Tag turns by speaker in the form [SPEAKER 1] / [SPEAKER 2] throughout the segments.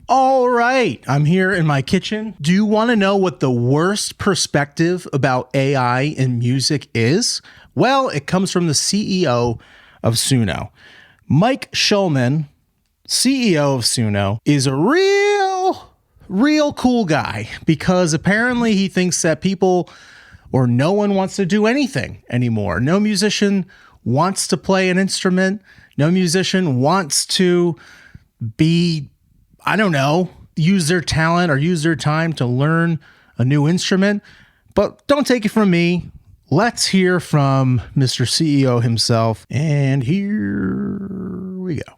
[SPEAKER 1] All right, I'm here in my kitchen. Do you want to know what the worst perspective about AI in music is? Well, it comes from the CEO of Suno. Mike Shulman, CEO of Suno, is a real cool guy because apparently he thinks that people or no one wants to do anything anymore. No musician wants to play an instrument. No musician wants to be, use their talent or use their time to learn a new instrument. But don't take it from me. Let's hear from Mr. CEO himself. And here we go.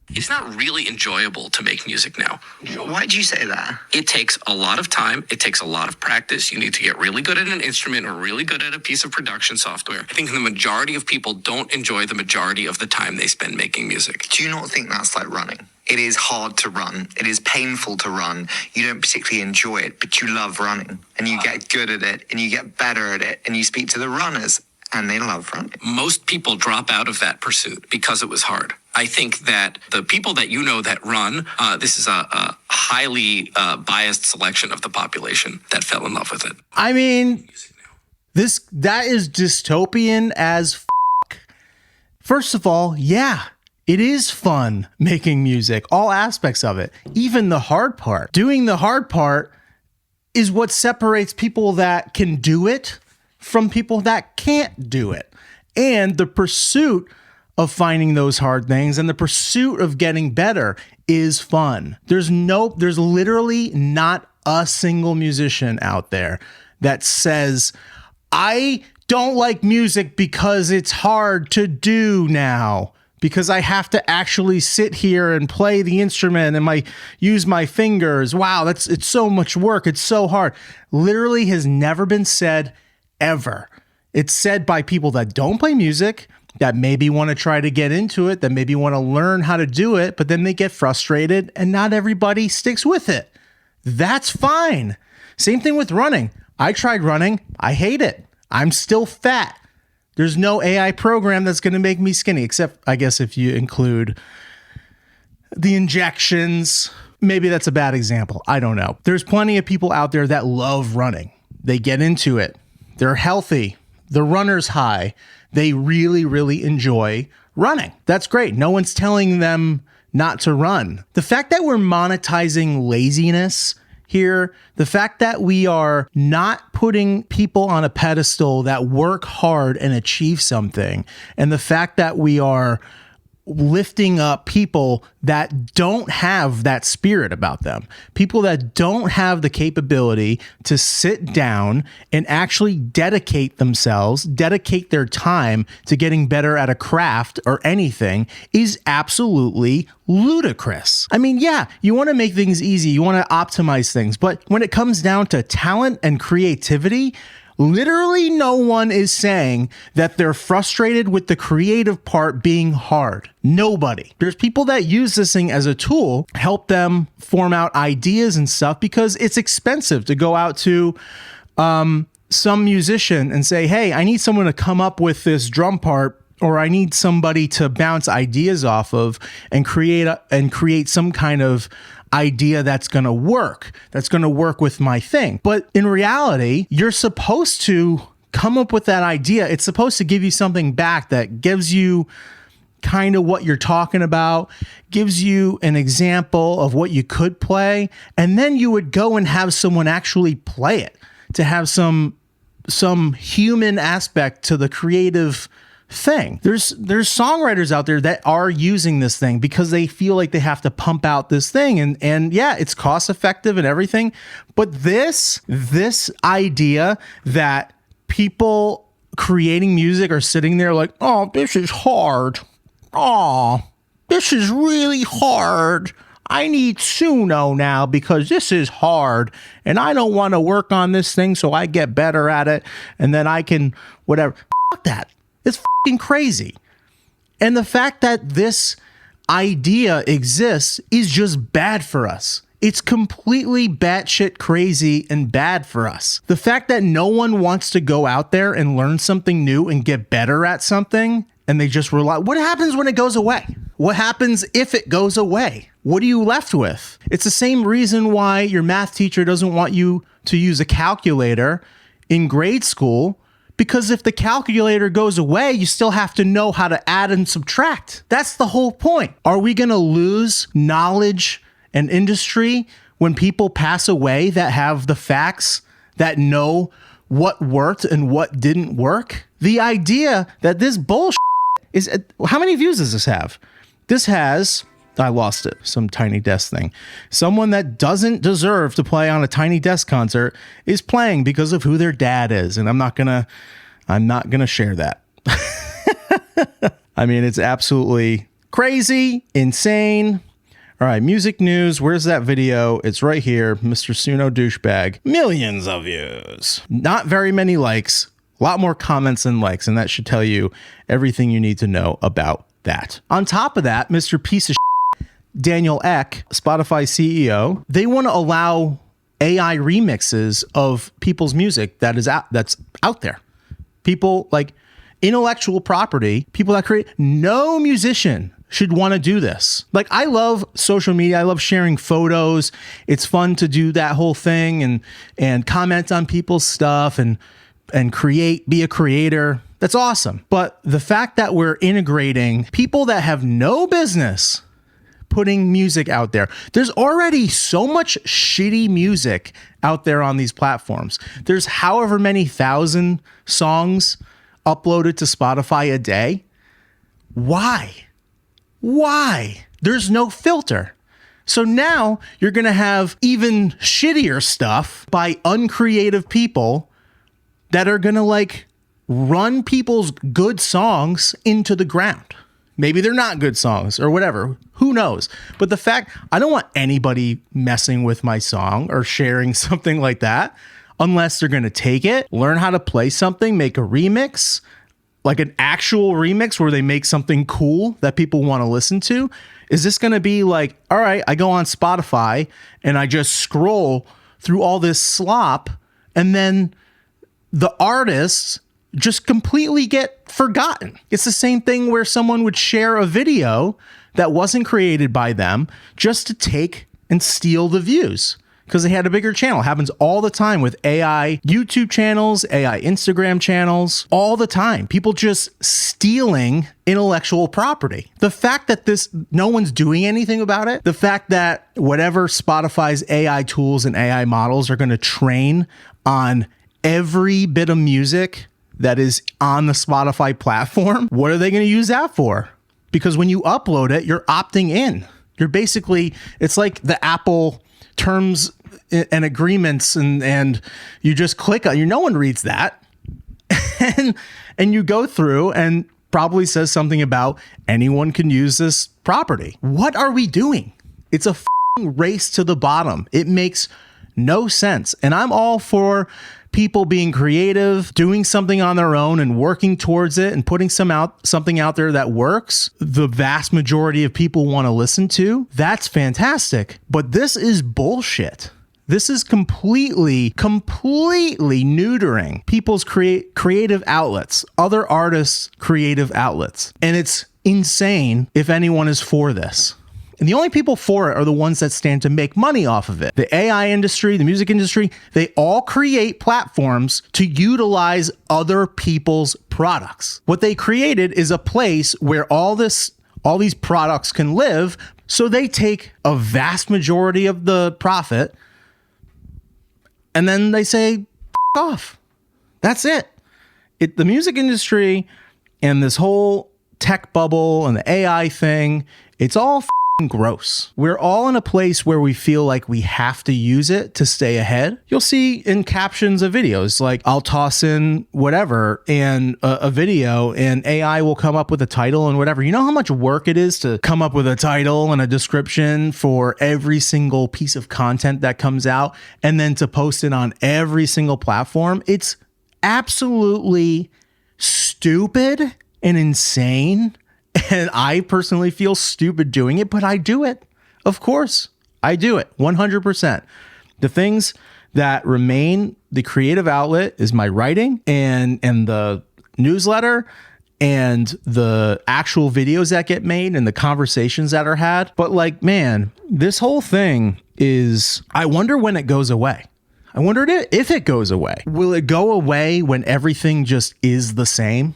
[SPEAKER 2] It's not really enjoyable to make music now.
[SPEAKER 3] Why do you say that?
[SPEAKER 2] It takes a lot of time. It takes a lot of practice. You need to get really good at an instrument or really good at a piece of production software. I think the majority of people don't enjoy the majority of the time they spend making music.
[SPEAKER 3] Do you not think that's like running? It is hard to run. It is painful to run. You don't particularly enjoy it, but you love running. And you get good at it, and you get better at it, and you speak to the runners, and they love running.
[SPEAKER 2] Most people drop out of that pursuit because it was hard. I think that the people that you know that run, this is a highly biased selection of the population that fell in love with it.
[SPEAKER 1] I mean, that is dystopian as f***. First of all, yeah, it is fun making music, all aspects of it, even the hard part. Doing the hard part is what separates people that can do it from people that can't do it. And the pursuit of finding those hard things and the pursuit of getting better is fun. There's literally not a single musician out there that says, I don't like music because it's hard to do now, because I have to actually sit here and play the instrument and use my fingers. Wow, it's so much work. It's so hard. Literally has never been said ever. It's said by people that don't play music, that maybe want to try to get into it, that maybe want to learn how to do it, but then they get frustrated and not everybody sticks with it. That's fine. Same thing with running. I tried running. I hate it. I'm still fat. There's no AI program that's going to make me skinny, except I guess if you include the injections. Maybe that's a bad example. I don't know. There's plenty of people out there that love running. They get into it. They're healthy. The runner's high. They really, really enjoy running. That's great. No one's telling them not to run. The fact that we're monetizing laziness here, the fact that we are not putting people on a pedestal that work hard and achieve something, and the fact that we are lifting up people that don't have that spirit about them, people that don't have the capability to sit down and actually dedicate their time to getting better at a craft or anything, is absolutely ludicrous. I mean, yeah, you want to make things easy, you want to optimize things, but when it comes down to talent and creativity, literally no one is saying that they're frustrated with the creative part being hard. Nobody. There's people that use this thing as a tool, help them form out ideas and stuff, because it's expensive to go out to some musician and say, hey, I need someone to come up with this drum part, or I need somebody to bounce ideas off of and create some kind of idea that's going to work with my thing. But in reality, you're supposed to come up with that idea. It's supposed to give you something back that gives you kind of what you're talking about, gives you an example of what you could play, and then you would go and have someone actually play it, to have some human aspect to the creative thing. There's songwriters out there that are using this thing because they feel like they have to pump out this thing, and yeah, it's cost effective and everything, but this idea that people creating music are sitting there like, oh, this is hard. Oh, this is really hard. I need Suno now because this is hard and I don't want to work on this thing so I get better at it and then I can whatever. Fuck that. It's fucking crazy. And the fact that this idea exists is just bad for us. It's completely batshit crazy and bad for us. The fact that no one wants to go out there and learn something new and get better at something, and they just rely. What happens when it goes away? What happens if it goes away? What are you left with? It's the same reason why your math teacher doesn't want you to use a calculator in grade school, because if the calculator goes away, you still have to know how to add and subtract. That's the whole point. Are we going to lose knowledge and industry when people pass away that have the facts, that know what worked and what didn't work? The idea that this bullshit is, how many views does this have? This has, I lost it, some Tiny Desk thing. Someone that doesn't deserve to play on a Tiny Desk concert is playing because of who their dad is. And I'm not gonna share that. I mean, it's absolutely crazy, insane. All right, music news. Where's that video? It's right here. Mr. Suno douchebag. Millions of views. Not very many likes. A lot more comments than likes, and that should tell you everything you need to know about that. On top of that, Mr. Piece of shit, Daniel Ek, Spotify CEO, they want to allow AI remixes of people's music that's out there. People like intellectual property, people that create. No musician should want to do this. Like, I love social media. I love sharing photos. It's fun to do that whole thing and comment on people's stuff and be a creator. That's awesome. But the fact that we're integrating people that have no business putting music out there. There's already so much shitty music out there on these platforms. There's however many thousand songs uploaded to Spotify a day. Why? There's no filter. So now you're going to have even shittier stuff by uncreative people that are going to like run people's good songs into the ground. Maybe they're not good songs or whatever. Who knows? But the fact, I don't want anybody messing with my song or sharing something like that unless they're going to take it, learn how to play something, make a remix, like an actual remix where they make something cool that people want to listen to. Is this going to be like, all right, I go on Spotify and I just scroll through all this slop and then the artists just completely get forgotten? It's the same thing where someone would share a video that wasn't created by them just to take and steal the views because they had a bigger channel. It happens all the time with AI YouTube channels, AI Instagram channels, all the time. People just stealing intellectual property. The fact that no one's doing anything about it, the fact that whatever Spotify's AI tools and AI models are going to train on every bit of music that is on the Spotify platform, what are they going to use that for? Because when you upload it, you're opting in. You're basically, it's like the Apple terms and agreements and you just click on, no one reads that. and you go through and probably says something about anyone can use this property. What are we doing? It's a race to the bottom. It makes no sense. And I'm all for people being creative, doing something on their own and working towards it and putting something out there that works. The vast majority of people want to listen to. That's fantastic. But this is bullshit. This is completely neutering people's creative outlets, other artists' creative outlets. And it's insane if anyone is for this. And the only people for it are the ones that stand to make money off of it. The AI industry, the music industry, they all create platforms to utilize other people's products. What they created is a place where all these products can live. So they take a vast majority of the profit and then they say, F off. That's it. The music industry and this whole tech bubble and the AI thing, it's all gross. We're all in a place where we feel like we have to use it to stay ahead. You'll see in captions of videos, like I'll toss in whatever and a video and AI will come up with a title and whatever. You know how much work it is to come up with a title and a description for every single piece of content that comes out and then to post it on every single platform? It's absolutely stupid and insane. And I personally feel stupid doing it, but I do it. Of course, I do it 100%. The things that remain the creative outlet is my writing and the newsletter and the actual videos that get made and the conversations that are had. But like, man, this whole thing is, I wonder when it goes away. I wondered if it goes away. Will it go away when everything just is the same?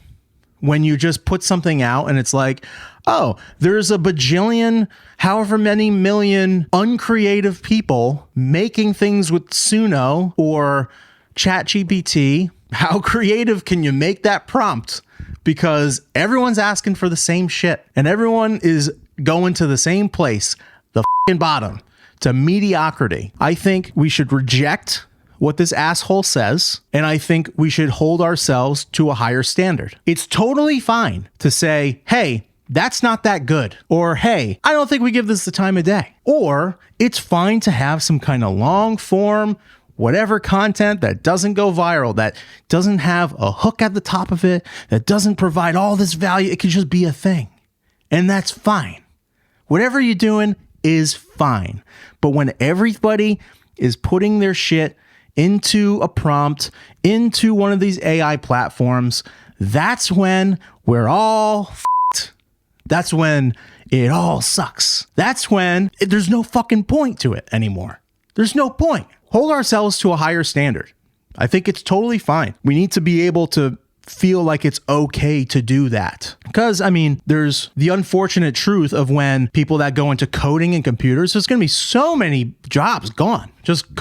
[SPEAKER 1] When you just put something out and it's like, oh, there's a bajillion, however many million uncreative people making things with Suno or ChatGPT. How creative can you make that prompt? Because everyone's asking for the same shit and everyone is going to the same place, the fucking bottom, to mediocrity. I think we should reject what this asshole says, and I think we should hold ourselves to a higher standard. It's totally fine to say, hey, that's not that good. Or, hey, I don't think we give this the time of day. Or it's fine to have some kind of long form, whatever content that doesn't go viral, that doesn't have a hook at the top of it, that doesn't provide all this value. It could just be a thing. And that's fine. Whatever you're doing is fine. But when everybody is putting their shit into a prompt, into one of these AI platforms, that's when we're all f***ed. That's when it all sucks. That's when there's no fucking point to it anymore. There's no point. Hold ourselves to a higher standard. I think it's totally fine. We need to be able to feel like it's okay to do that. Because, I mean, there's the unfortunate truth of when people that go into coding and computers, there's going to be so many jobs gone, just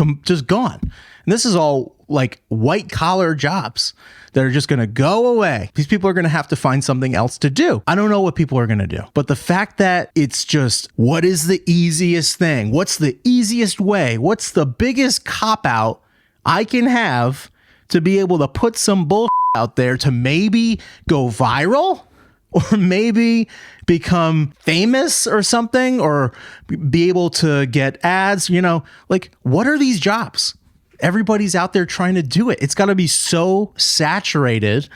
[SPEAKER 1] gone. And this is all like white collar jobs that are just going to go away. These people are going to have to find something else to do. I don't know what people are going to do. But the fact that it's just, what is the easiest thing? What's the easiest way? What's the biggest cop out I can have to be able to put some bullshit out there to maybe go viral or maybe become famous or something, or be able to get ads? You know, like, what are these jobs? Everybody's out there trying to do it. It's got to be so saturated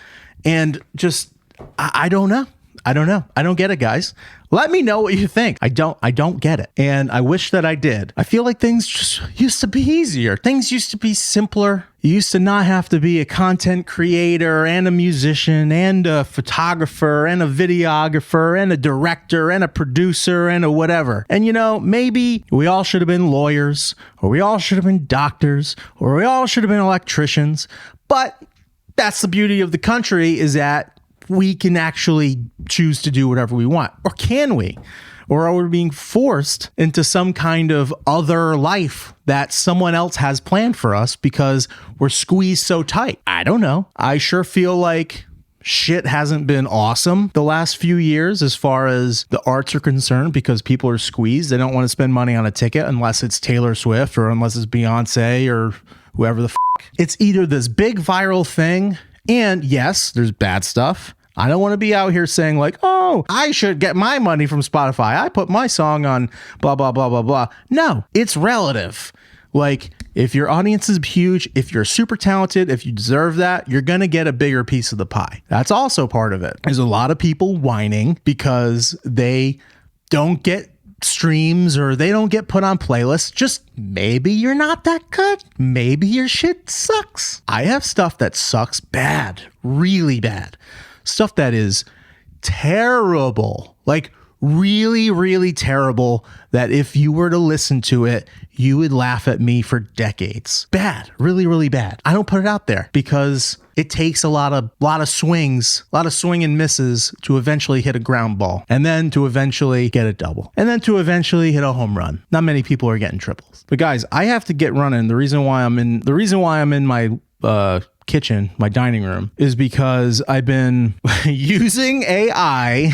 [SPEAKER 1] and just, I don't know. I don't get it, guys. Let me know what you think. I don't get it. And I wish that I did. I feel like things just used to be easier. Things used to be simpler. You used to not have to be a content creator and a musician and a photographer and a videographer and a director and a producer and a whatever. And you know, maybe we all should have been lawyers, or we all should have been doctors, or we all should have been electricians. But that's the beauty of the country, is that we can actually choose to do whatever we want. Or can we? Or are we being forced into some kind of other life that someone else has planned for us because we're squeezed so tight? I don't know. I sure feel like shit hasn't been awesome the last few years as far as the arts are concerned, because people are squeezed. They don't want to spend money on a ticket unless it's Taylor Swift or unless it's Beyonce or whoever the fuck. It's either this big viral thing, and yes, there's bad stuff. I don't want to be out here saying like, oh, I should get my money from Spotify. I put my song on blah, blah, blah, blah, blah. No, it's relative. Like, if your audience is huge, if you're super talented, if you deserve that, you're going to get a bigger piece of the pie. That's also part of it. There's a lot of people whining because they don't get streams or they don't get put on playlists. Just maybe you're not that good. Maybe your shit sucks. I have stuff that sucks bad, really bad. Stuff that is terrible, like really, really terrible, that if you were to listen to it, you would laugh at me for decades. Bad, really, really bad. I don't put it out there because it takes a lot of swings, a lot of swing and misses to eventually hit a ground ball, and then to eventually get a double, and then to eventually hit a home run. Not many people are getting triples. But guys, I have to get running. The reason why I'm in my kitchen, my dining room, is because I've been using AI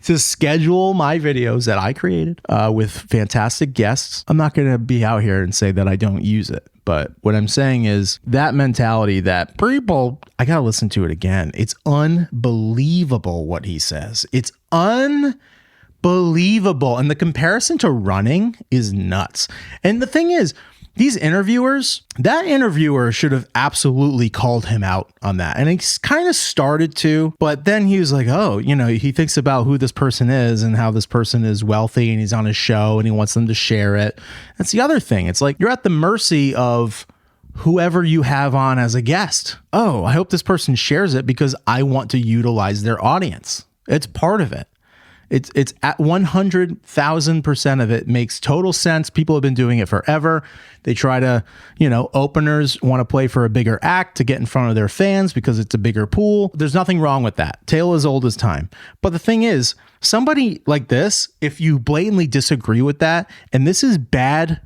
[SPEAKER 1] to schedule my videos that I created with fantastic guests. I'm not going to be out here and say that I don't use it, but what I'm saying is that mentality that people, I got to listen to it again. It's unbelievable what he says. It's unbelievable. And the comparison to running is nuts. And the thing is, these interviewers, that interviewer should have absolutely called him out on that. And he kind of started to, but then he was like, oh, you know, he thinks about who this person is and how this person is wealthy and he's on his show and he wants them to share it. That's the other thing. It's like you're at the mercy of whoever you have on as a guest. Oh, I hope this person shares it because I want to utilize their audience. It's part of it. It's at 100,000% of it makes total sense. People have been doing it forever. They try to, openers want to play for a bigger act to get in front of their fans because it's a bigger pool. There's nothing wrong with that. Tale as old as time. But the thing is, somebody like this, if you blatantly disagree with that, and this is bad,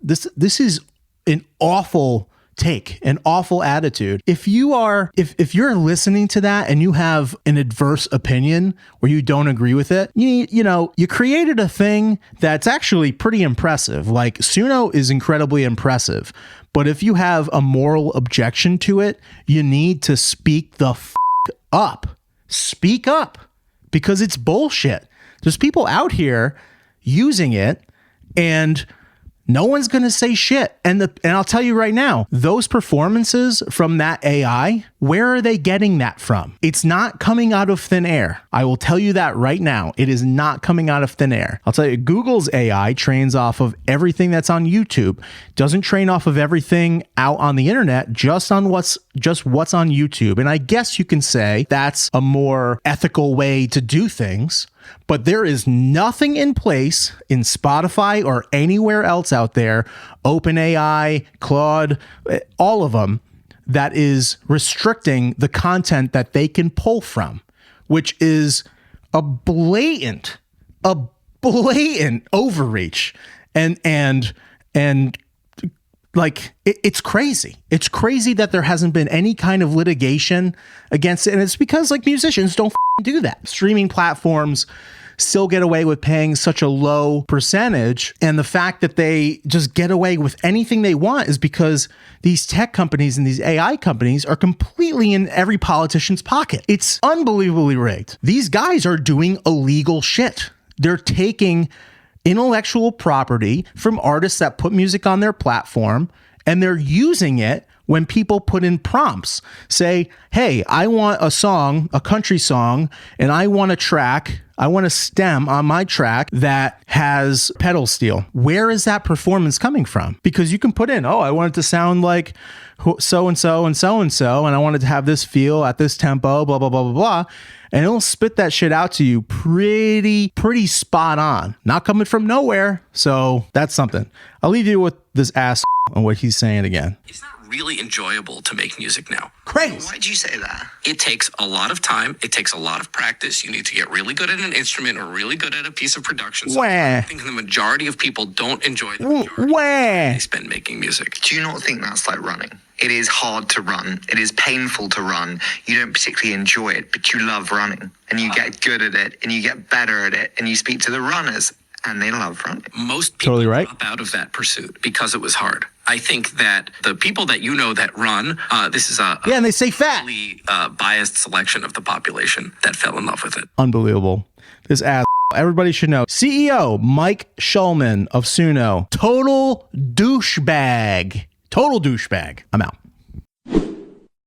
[SPEAKER 1] this is an awful take, an awful attitude. If you're listening to that and you have an adverse opinion or you don't agree with it, you created a thing that's actually pretty impressive. Like Suno is incredibly impressive, but if you have a moral objection to it, you need to speak the up. Speak up, because it's bullshit. There's people out here using it and no one's going to say shit. And I'll tell you right now, those performances from that AI, where are they getting that from? It's not coming out of thin air. I will tell you that right now. It is not coming out of thin air. I'll tell you, Google's AI trains off of everything that's on YouTube. Doesn't train off of everything out on the internet, just what's on YouTube. And I guess you can say that's a more ethical way to do things. But there is nothing in place in Spotify or anywhere else out there, OpenAI, Claude, all of them, that is restricting the content that they can pull from, which is a blatant overreach. And like, it's crazy. It's crazy that there hasn't been any kind of litigation against it. And it's because like musicians don't do that. Streaming platforms still get away with paying such a low percentage. And the fact that they just get away with anything they want is because these tech companies and these AI companies are completely in every politician's pocket. It's unbelievably rigged. These guys are doing illegal shit. They're taking intellectual property from artists that put music on their platform, and they're using it when people put in prompts. Say, hey, I want a song, a country song, and I want a stem on my track that has pedal steel. Where is that performance coming from? Because you can put in, I want it to sound like so-and-so and so-and-so, and I want it to have this feel at this tempo, blah, blah, blah, blah, blah. And it'll spit that shit out to you pretty spot on. Not coming from nowhere. So that's something. I'll leave you with this ass on what he's saying again.
[SPEAKER 2] It's not really enjoyable to make music now.
[SPEAKER 1] Crazy.
[SPEAKER 3] Why did you say that?
[SPEAKER 2] It takes a lot of time. It takes a lot of practice. You need to get really good at an instrument or really good at a piece of production. So I think the majority of people don't enjoy the majority they spend making music.
[SPEAKER 3] Do you not think that's like running? It is hard to run. It is painful to run. You don't particularly enjoy it, but you love running. And you get good at it, and you get better at it, and you speak to the runners, and they love running.
[SPEAKER 2] Most people
[SPEAKER 1] Totally right.
[SPEAKER 2] drop out of that pursuit because it was hard. I think that the people that that run, this is
[SPEAKER 1] and they say fat.
[SPEAKER 2] really biased selection of the population that fell in love with it.
[SPEAKER 1] Unbelievable. This ass. Everybody should know. CEO Mike Shulman of Suno. Total douchebag. I'm out.